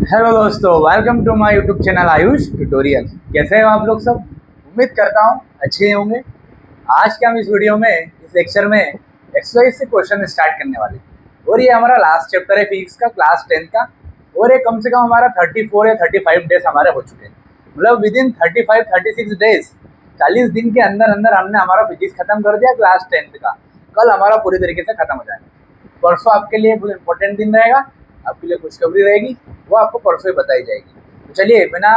Hello दोस्तों, welcome to my YouTube channel Ayush tutorial. कैसे हो आप लोग सब? उम्मीद करता हूँ अच्छे ही होंगे। आज के हम इस वीडियो में, इस लेक्चर में एक्सरसाइज से क्वेश्चन स्टार्ट करने वाले हैं। और ये हमारा लास्ट चैप्टर है फिजिक्स का, क्लास 10 का। और ये कम से कम हमारा 34 या 35 डेज हमारे हो चुके हैं। मतलब विद इन 35-36 डेज, 40 दिन के अंदर अंदर हमने हमारा फिजिक्स खत्म कर दिया क्लास 10 का। कल हमारा पूरी तरीके से खत्म हो जाएगा। परसों आपके लिए बहुत इंपॉर्टेंट दिन रहेगा, आपके लिए खुशखबरी रहेगी, वो आपको परसों ही बताई जाएगी। तो चलिए बिना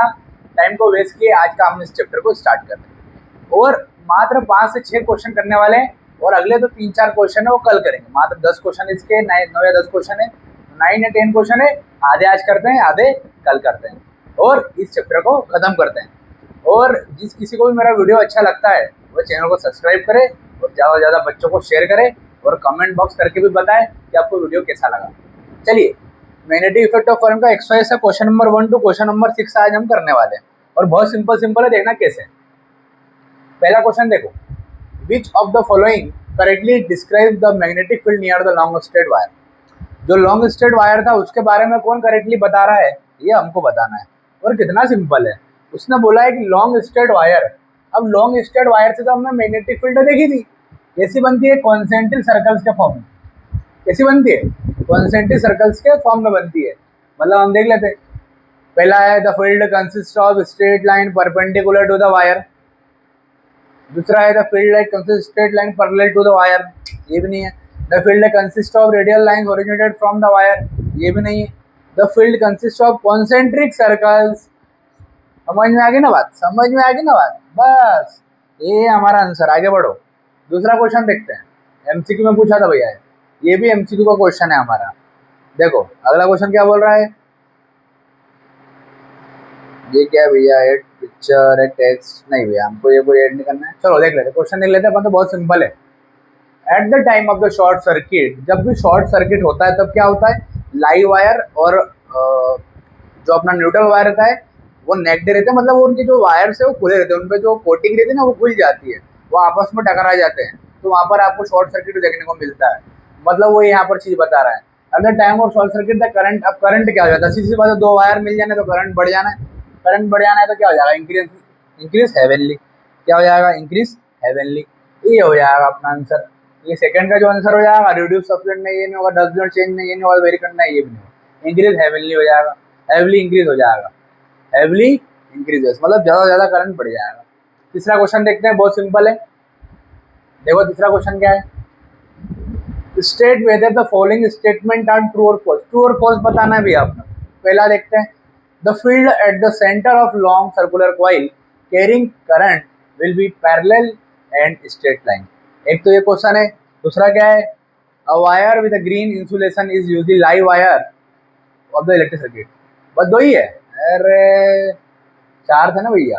टाइम को वेस्ट किए आज का हम इस चैप्टर को स्टार्ट करते हैं। और मात्र 5 से 6 क्वेश्चन करने वाले हैं, और अगले तो 3-4 क्वेश्चन है वो कल करेंगे। मात्र 10 क्वेश्चन इसके, 9 या 10 क्वेश्चन है, 9 या 10 क्वेश्न है। आधे आज करते हैं, आधे कल करते हैं, और इस चैप्टर को खत्म करते हैं। और जिस किसी को भी मेरा वीडियो अच्छा लगता है वो चैनल को सब्सक्राइब करे, और ज़्यादा से ज़्यादा बच्चों को शेयर करे, और कमेंट बॉक्स करके भी बताएं कि आपको वीडियो कैसा लगा। चलिए, मैग्नेटिक इफेक्ट ऑफ करंट का एक्सरसाइज है, question number 1 to question number 6 आज हम करने वाले हैं। और बहुत सिंपल है, देखना कैसे। पहला क्वेश्चन देखो, which of the following correctly describe the magnetic field near the long straight wire. जो लॉन्ग स्ट्रेट वायर था उसके बारे में कौन करेक्टली बता रहा है, ये हमको बताना है। और कितना सिंपल है, उसने बोला है कि लॉन्ग स्ट्रेट वायर। अब लॉन्ग स्ट्रेट वायर से तो हमने मैग्नेटिक फील्ड देखी थी, कैसी बनती है, कॉन्सेंट्रिक सर्कल्स के फॉर्म में। कैसी बनती है? कॉन्सेंट्रिक सर्कल्स के फॉर्म में बनती है। मतलब हम देख लेते हैं। पहला है the field consist of straight line perpendicular to the wire. दूसरा है the field line consist straight line parallel to the wire, ये भी नहीं है। The field consist of radial line originated from the wire, ये भी नहीं है। The field consist of concentric circles. समझ में आ गई ना बात? समझ में आ गई ना बात? बस ये हमारा आंसर। आगे बढ़ो, दूसरा क्वेश्चन देखते हैं। एमसीक्यू में पूछा था भैया, ये भी एमसीक्यू का क्वेश्चन है हमारा। देखो अगला क्वेश्चन क्या बोल रहा है। ये क्या भैया, एड पिक्चर, एक टेक्स्ट नहीं भैया, हमको ये कोई ऐड नहीं करना है। चलो देख लेते, क्वेश्चन देख लेते हैं अपन। तो बहुत सिंपल है। At the time of the short circuit, जब भी शॉर्ट सर्किट होता है तब क्या होता है, लाइव वायर और जो अपना न्यूट्रल वायर रहता है वो नेगेटिव रहते हैं। मतलब वो उनके जो वायर्स है वो खुले रहते हैं, उन पर जो कोटिंग रहती है ना वो खुल जाती है, वो आपस में टकरा जाते हैं। तो वहाँ पर आपको शॉर्ट सर्किट देखने को मिलता है। मतलब वो यहाँ पर चीज़ बता रहा है। At the time of short circuit the current. अब करंट क्या हो जाता है, सीधी बात है, 2 वायर मिल जाने तो करंट बढ़ जाना है। करंट बढ़ जाना है तो क्या हो जाएगा, इंक्रीज हेवनली। क्या हो जाएगा, इंक्रीज हेवनली। ये हो जाएगा अपना आंसर। ये सेकंड का जो आंसर हो जाएगा, रिड्यूस सब्सटेंस नहीं, ये नहीं होगा, डज चेंज नहीं, ये नहीं होगा, वेरी करना है, ये भी नहीं होगा। इंक्रीज हेवनली हो जाएगा, हेवली इंक्रीज हो जाएगा, हेवली इंक्रीजेस, मतलब ज़्यादा से ज़्यादा करंट बढ़ जाएगा। तीसरा क्वेश्चन देखते हैं, बहुत सिंपल है। देखो तीसरा क्वेश्चन क्या है, state whether the following statement are true और फॉल्स। ट्रू और फॉल्स बताना है भी आपने। पहला देखते हैं, the field at the centre of long circular coil carrying current will be parallel and straight line. एक तो ये क्वेश्चन है। दूसरा क्या है, a wire with a green insulation is usually live wire of the electric circuit. बस 2 ही है। अरे 4 थे ना भैया।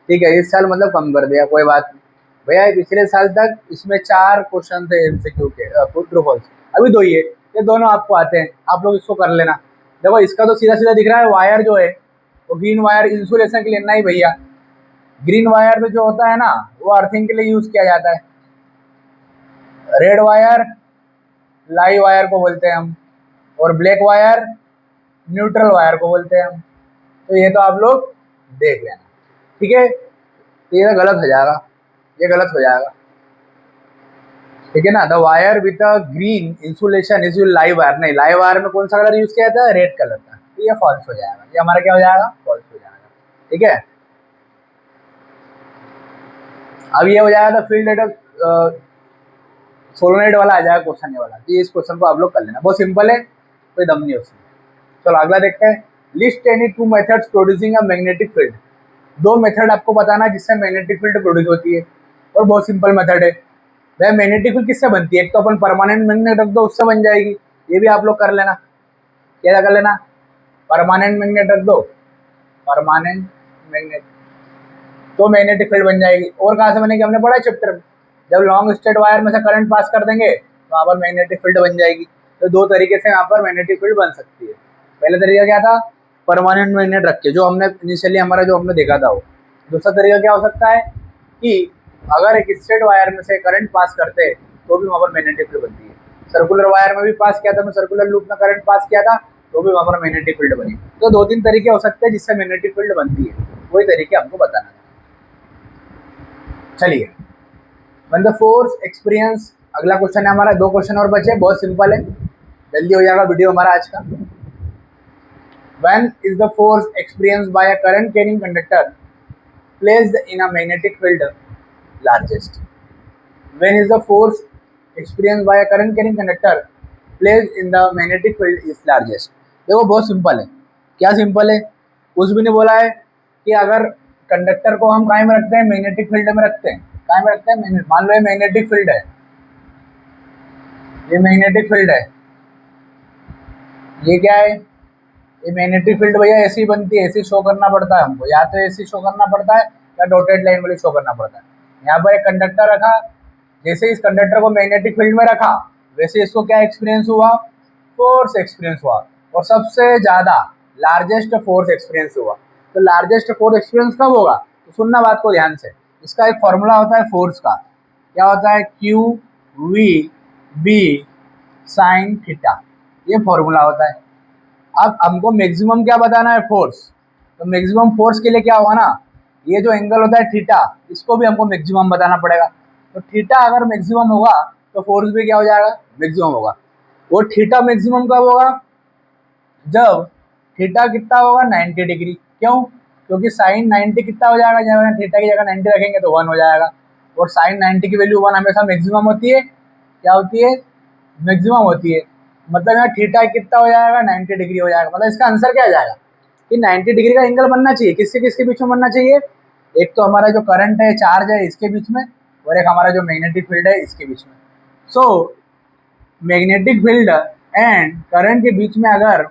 ठीक है, इस साल मतलब कम कर दिया, कोई बात नहीं भैया। पिछले साल तक इसमें 4 क्वेश्चन थे एमसीक्यू के, ट्रू फॉल्स। अभी 2 ही है, ये दोनों आपको आते हैं, आप लोग इसको कर लेना। देखो इसका तो सीधा सीधा दिख रहा है, वायर जो है वो ग्रीन वायर इंसुलेशन के लिए नहीं भैया। ग्रीन वायर तो जो होता है ना वो अर्थिंग के लिए यूज किया जाता है। रेड वायर लाइव वायर को बोलते हैं हम, और ब्लैक वायर न्यूट्रल वायर को बोलते हैं हम। तो ये तो आप लोग देख लेना, ठीक है। तो ये गलत हो जाएगा, ये गलत हो जाएगा, ठीक है ना। The wire with a green insulation is live wire. नहीं, लाइव वायर में कौन सा कलर यूज किया जाता है, रेड कलर का। तो ये फॉल्स हो जाएगा, ये हमारा क्या हो जाएगा, फॉल्स हो जाएगा, ठीक है। अब ये हो जाएगा, द फील्ड एट सोलोनाइड वाला आ जाएगा क्वेश्चन ये वाला। तो इस क्वेश्चन को आप लोग कर लेना, बहुत सिंपल है, कोई दम नहीं उसमें। चलो अगला देखते हैं, list any 2 methods producing a magnetic field. 2 method आपको बताना है जिससे मैग्नेटिक फील्ड प्रोड्यूस होती है, और बहुत सिंपल मेथड है। वह मैग्नेटिक फील्ड किससे बनती है, एक तो अपन परमानेंट मैग्नेट रख दो, उससे बन जाएगी। ये भी आप लोग कर लेना, क्या कर लेना, परमानेंट मैग्नेट रख दो, परमानेंट मैग्नेट, तो मैग्नेटिक फील्ड बन जाएगी। और कहाँ से बनेगी, हमने पढ़ा चैप्टर में, जब लॉन्ग स्ट्रेट वायर में से करंट पास कर देंगे तो वहाँ पर मैग्नेटिक फील्ड बन जाएगी। तो 2 तरीके से यहाँ पर मैग्नेटिक फील्ड बन सकती है। पहला तरीका क्या था, परमानेंट मैग्नेट रख के, जो हमने इनिशियली हमारा जो हमने देखा था वो। दूसरा तरीका क्या हो सकता है कि अगर एक स्ट्रेट वायर में से करंट पास करते हैं तो भी वहाँ पर मैग्नेटिक फील्ड बनती है। सर्कुलर वायर में भी पास किया था, मैं सर्कुलर लूप में करंट पास किया था, तो भी वहाँ पर मैग्नेटिक फील्ड बनी। तो 2-3 तरीके हो सकते हैं जिससे मैग्नेटिक फील्ड बनती है, वही तरीके हमको बताना है। चलिए, व्हेन द फोर्स एक्सपीरियंस, अगला क्वेश्चन है हमारा, 2 क्वेश्चन और बचे, बहुत सिंपल है, जल्दी हो जाएगा वीडियो हमारा आज का। When is the force experienced by a current carrying conductor placed in a magnetic field largest? When is the force experienced by a current carrying conductor placed in the magnetic field is largest? देखो बहुत simple है। क्या simple है? कुछ भी नहीं बोला है कि अगर कंडक्टर को हम कहाँ में रखते हैं, मैग्नेटिक फील्ड में रखते हैं। कहाँ में रखते हैं? मान लो ये मैग्नेटिक फील्ड है, ये मैग्नेटिक फील्ड है, ये क्या है, ये मैग्नेटिक फील्ड भैया ऐसी बनती है, ऐसी शो करना पड़ता है हमको, या तो ऐसी शो करना पड़ता है या डॉटेड लाइन वाली शो करना पड़ता है। यहाँ पर एक कंडक्टर रखा, जैसे इस कंडक्टर को मैग्नेटिक फील्ड में रखा वैसे इसको क्या एक्सपीरियंस हुआ, फोर्स एक्सपीरियंस हुआ, और सबसे ज़्यादा लार्जेस्ट फोर्स एक्सपीरियंस हुआ। तो लार्जेस्ट फोर्स एक्सपीरियंस कब होगा? तो सुनना बात को ध्यान से, इसका एक फॉर्मूला होता है फोर्स का, क्या होता है, QV साइन थीटा, ये फॉर्मूला होता है। अब हमको मैक्सिमम क्या बताना है, फोर्स। तो मैक्सिमम फोर्स के लिए क्या होगा ना, ये जो एंगल होता है थीटा, इसको भी हमको मैक्सिमम बताना पड़ेगा। तो थीटा अगर मैक्सिमम होगा तो फोर्स भी क्या हो जाएगा, मैक्सिमम होगा। वो थीटा मैक्सिमम कब होगा, जब थीटा कितना होगा, 90 डिग्री। क्यों? क्योंकि साइन 90 कितना हो जाएगा, जब थीटा की जगह 90 रखेंगे तो 1 हो जाएगा, और साइन 90 की वैल्यू 1 हमेशा मैक्सिमम होती है। क्या होती है? मैक्सिमम होती है। मतलब यहाँ थीटा कितना हो जाएगा, 90 डिग्री हो जाएगा। मतलब इसका आंसर क्या आ जाएगा कि 90 डिग्री का एंगल बनना चाहिए। किससे किसके बीच में बनना चाहिए? एक तो हमारा जो करंट है, चार्ज है, इसके बीच में, और एक हमारा जो मैग्नेटिक फील्ड है इसके बीच में। So magnetic field and current के बीच में अगर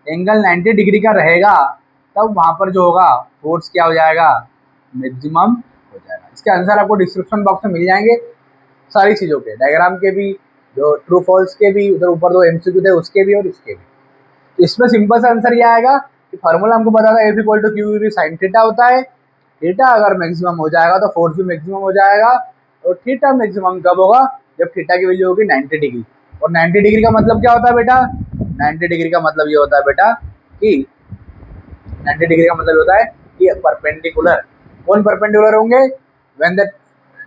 एंगल 90 डिग्री का रहेगा तब वहाँ पर जो होगा फोर्स क्या हो जाएगा, मैक्सिमम हो जाएगा। इसके आंसर आपको डिस्क्रिप्शन बॉक्स में मिल जाएंगे, सारी चीज़ों के, डायग्राम के भी, जो ट्रू फॉल्स के भी, उधर ऊपर 2 MCQ थे उसके भी और इसके भी। तो इसमें सिंपल सा आंसर ये आएगा कि फार्मूला हमको पता था, F=QV साइन थीटा होता है। थीटा अगर मैक्सिमम हो जाएगा तो फोर्स भी मैक्सिमम हो जाएगा, और थीटा मैक्सिमम कब होगा, जब थीटा की वैल्यू होगी 90 डिग्री। और 90 डिग्री का मतलब क्या होता है बेटा, 90 डिग्री का मतलब ये होता है बेटा कि 90 डिग्री का मतलब होता है कि परपेंडिकुलर। कौन परपेंडिकुलर होंगे? When the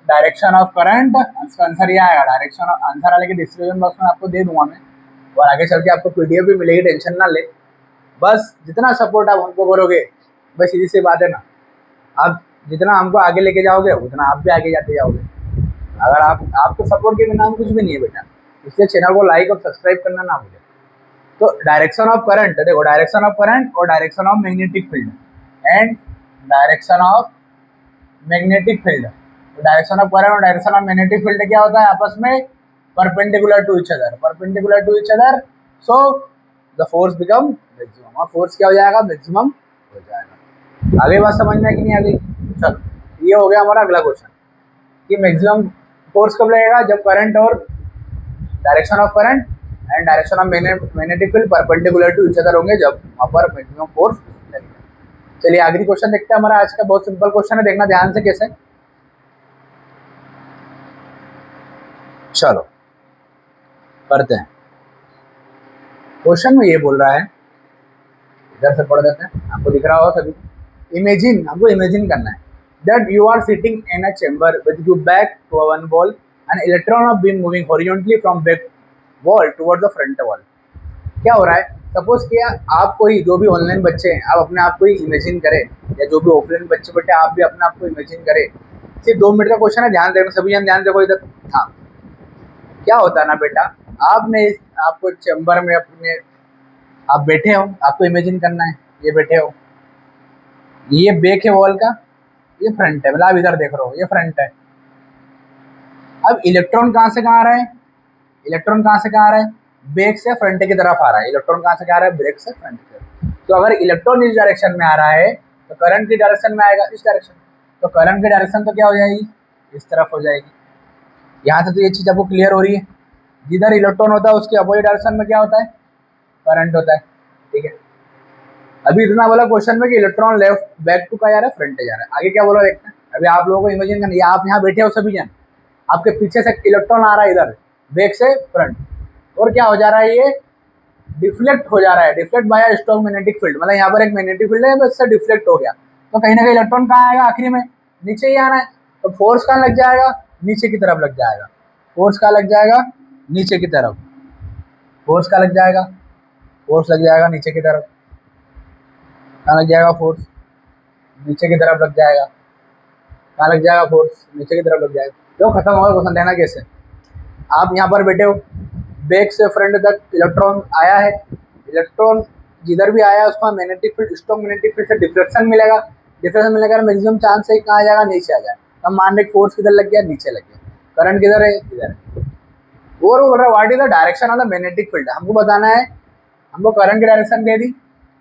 direction of current, इसका आंसर ये आएगा, डायरेक्शन ऑफ, आंसर वाले के डिस्क्रिप्शन बॉक्स में आपको दे दूंगा मैं, और आगे चल के आपको PDF भी मिलेगी, टेंशन ना ले। बस जितना सपोर्ट आप हमको करोगे, बस सीधी सी बात है ना, आप जितना हमको आगे लेके जाओगे उतना आप भी आगे जाते जाओगे। अगर आपको सपोर्ट के बिना हम कुछ भी नहीं है बेटा, इसलिए चैनल को लाइक और सब्सक्राइब करना ना भूलें। तो डायरेक्शन ऑफ करंट, देखो डायरेक्शन ऑफ करंट और direction of magnetic field and direction of magnetic field, direction of current और डायरेक्शन ऑफ मैग्नेटिक फील्ड क्या होता है, आपस में perpendicular to each other, perpendicular to each other, so the force become maximum, और force क्या हो जाएगा, मैक्सिमम हो जाएगा। आगे बात समझ में है कि नहीं आ गई? चलो, ये हो गया हमारा अगला क्वेश्चन कि मैक्सिमम फोर्स कब लगेगा, जब करंट और direction of current and direction of magnetic field perpendicular to each other होंगे, जब वहाँ पर मैक्सिमम फोर्स लगेगा। चलिए आखिरी क्वेश्चन देखते हैं हमारा आज का, बहुत सिंपल क्वेश्चन है, देखना ध्यान से कैसे। चलो करते हैं। क्वेश्चन में ये बोल रहा है, इधर से पढ़ देते हैं, आपको दिख रहा होगा सभी। इमेजिन, हमको इमेजिन करना है that you are sitting in a chamber with your back to one wall, an electron of beam moving horizontally from back wall towards the front wall। क्या हो रहा है, सपोज किया आप कोई, जो भी ऑनलाइन बच्चे हैं, आप अपने आप को ही इमेजिन करें, या जो भी ऑफलाइन बच्चे बैठे आप भी अपने आप को इमेजिन करें। सिर्फ 2 मिनट का क्वेश्चन है, ध्यान देना सभी जन, ध्यान देखो इधर। हाँ, क्या होता है ना बेटा, आपको चैम्बर में अपने आप बैठे हो, आपको इमेजिन करना है, ये बैठे हो, ये बैक है वॉल का, ये फ्रंट है, मतलब आप इधर देख रहे हो, ये फ्रंट है। अब इलेक्ट्रॉन कहाँ से कहाँ आ रहा है, इलेक्ट्रॉन कहाँ से कहाँ आ रहा है, बैक से फ्रंट की तरफ आ रहा है। इलेक्ट्रॉन कहाँ से कहाँ आ रहा है, बैक से फ्रंट की तरफ। तो अगर इलेक्ट्रॉन इस डायरेक्शन में आ रहा है तो करंट की डायरेक्शन में आएगा, इस डायरेक्शन। तो करंट की डायरेक्शन तो क्या हो जाएगी, इस तरफ हो जाएगी। यहाँ से तो ये चीज़ आपको क्लियर हो रही है। जिधर इलेक्ट्रॉन होता है उसके अपोजिट डायरेक्शन में क्या होता है, करंट होता है। ठीक है, अभी इतना बोला क्वेश्चन में कि इलेक्ट्रॉन लेफ्ट बैक टू का जा रहा है, फ्रंट जा रहा है। आगे क्या बोला देखते हैं। अभी आप लोगों को इमेजिन करना, या आप यहाँ बैठे हो सभी जन, आपके पीछे से इलेक्ट्रॉन आ रहा है इधर बैक से फ्रंट, और क्या हो जा रहा है, ये डिफ्लेक्ट हो जा रहा है, deflect bye strong magnetic field, मतलब यहाँ पर एक मैग्नेटिक फील्ड है, इससे डिफ्लेक्ट हो गया, तो कहीं ना कहीं इलेक्ट्रॉन कहाँ आएगा, आखिरी में नीचे ही आना है, तो फोर्स कहाँ लग जाएगा, नीचे की तरफ लग जाएगा, फोर्स कहाँ लग जाएगा, नीचे की तरफ, फोर्स कहाँ लग जाएगा, फोर्स लग जाएगा नीचे की तरफ, कहाँ लग जाएगा फोर्स, नीचे की तरफ लग जाएगा, कहाँ लग जाएगा फोर्स, नीचे की तरफ लग जाएगा। तो खत्म होगा क्वेश्चन, देना कैसे, आप यहाँ पर बैठे हो, बैक से फ्रंट तक इलेक्ट्रॉन आया है, इलेक्ट्रॉन जिधर भी आया उसका magnetic field, strong magnetic field से डिफ्लेक्शन मिलेगा, डिफ्लेक्शन मिलेगा, मैक्सिमम चांस है कहाँ आ जाएगा, नीचे आ जाएगा। तो हम मान रहे फोर्स किधर लग गया, नीचे लग गया, करंट किधर है, इधर है। और बोल रहा है what is the direction of the magnetic field, हमको बताना है, हमको करंट की डायरेक्शन दे दी,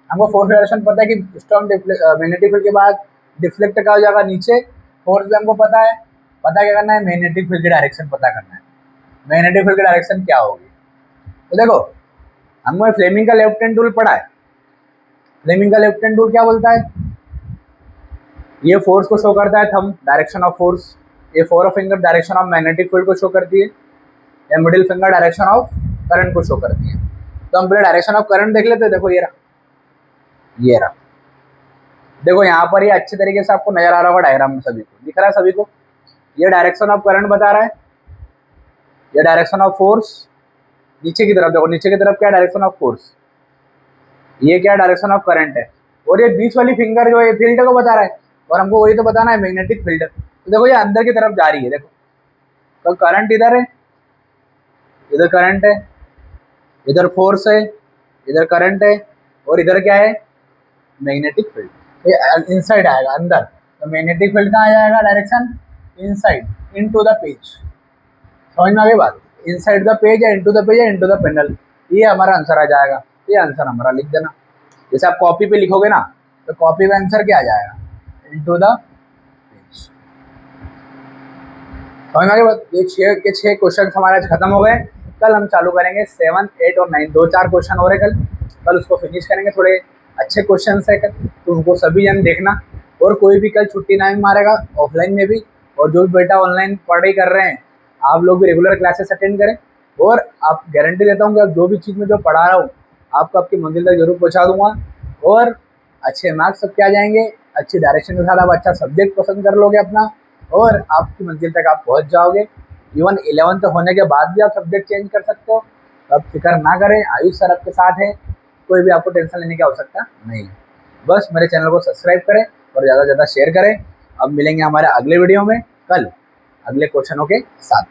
हमको फोर्स की डायरेक्शन पता है कि स्ट्रॉन्ग मैग्नेटिक फील्ड के बाद डिफ्लेक्ट का हो जाएगा नीचे, फोर्स भी हमको पता है, पता क्या करना है, मैग्नेटिक फील्ड की डायरेक्शन पता करना है, मैग्नेटिक फील्ड की डायरेक्शन क्या होगी। तो देखो हमको फ्लेमिंग का लेफ्ट हैंड टूल पढ़ा है, फ्लेमिंग का लेफ्ट हैंड टूल क्या बोलता है, ये फोर्स को शो करता है, थंब डायरेक्शन ऑफ फोर्स, ये four finger direction of magnetic field को शो करती है, या middle finger direction of current को शो करती है। तो हम पहले डायरेक्शन ऑफ करंट देख लेते हैं, देखो ये रहा, ये रहा, देखो यहाँ पर ये अच्छे तरीके से आपको नजर आ रहा होगा डायग्राम में, सभी को दिख रहा है सभी को, ये डायरेक्शन ऑफ करंट बता रहा है, ये डायरेक्शन ऑफ फोर्स नीचे की तरफ, देखो नीचे की तरफ क्या डायरेक्शन ऑफ फोर्स, ये क्या डायरेक्शन ऑफ करंट है, और ये बीच वाली फिंगर जो है फील्ड को बता रहा है, और हमको वही तो बताना है मैग्नेटिक फील्ड। तो देखो ये अंदर की तरफ जा रही है, देखो तो करंट इधर है, इधर करंट है, इधर फोर्स है, इधर करंट है, और इधर क्या है, मैग्नेटिक फील्ड, ये इनसाइड आएगा अंदर, तो मैग्नेटिक फील्ड कहाँ आ जाएगा, direction inside, into the page, समझ में आ गई बात, इनसाइड द पेज या इनटू द पेज या इनटू द पैनल, ये हमारा आंसर आ जाएगा, ये आंसर हमारा लिख देना। जैसे आप कॉपी पे लिखोगे ना, तो कॉपी पे आंसर क्या आ जाएगा, इनटू द पेज, समझ में आ गई बात। ये छह क्वेश्चन हमारे आज खत्म हो गए, कल हम चालू करेंगे 7, 8 और 9, 2-4 क्वेश्चन हो रहे कल उसको फिनिश करेंगे, थोड़े अच्छे क्वेश्चन है कल, तो उनको सभी जन देखना, और कोई भी कल छुट्टी नहीं मारेगा ऑफलाइन में भी, और जो भी बेटा ऑनलाइन पढ़ाई कर रहे हैं आप लोग भी रेगुलर क्लासेस अटेंड करें, और आप गारंटी देता हूँ कि आप जो भी चीज़ में जो पढ़ा रहा हूँ आपको आपकी मंजिल तक जरूर पहुँचा दूंगा, और अच्छे मार्क्स सबके आ जाएंगे, अच्छी डायरेक्शन के साथ आप अच्छा सब्जेक्ट पसंद कर लोगे अपना, और आपकी मंजिल तक आप पहुँच जाओगे। इवन 11th होने के बाद भी आप सब्जेक्ट चेंज कर सकते हो, तो आप फिक्र ना करें, आयुष सर आपके साथ है, कोई भी आपको टेंशन लेने की आवश्यकता नहीं है। बस मेरे चैनल को सब्सक्राइब करें और ज़्यादा से ज़्यादा शेयर करें। अब मिलेंगे हमारे अगले वीडियो में कल अगले क्वेश्चनों के साथ।